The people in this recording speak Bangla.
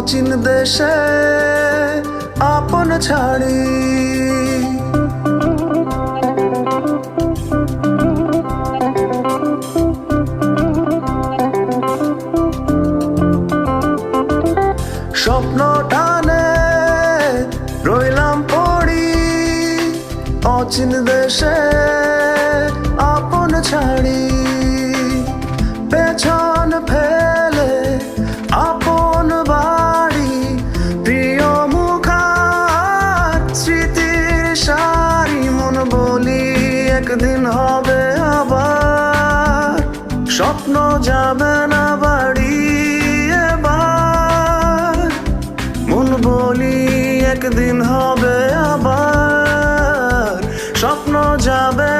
অচিন দেশে আপন ছাড়ি। স্বপ্ন টানে রইলাম পড়ি, অচিন দেশে আপন ছাড়ি। পেছন ফেলে আপন বাড়ি, প্রিয় মুখার স্মৃতির সারি। মন বলি একদিন হবে আবার, স্বপ্ন যাবে না বাড়ি এবার। মন বলি একদিন হবে আবার, স্বপ্ন যাবে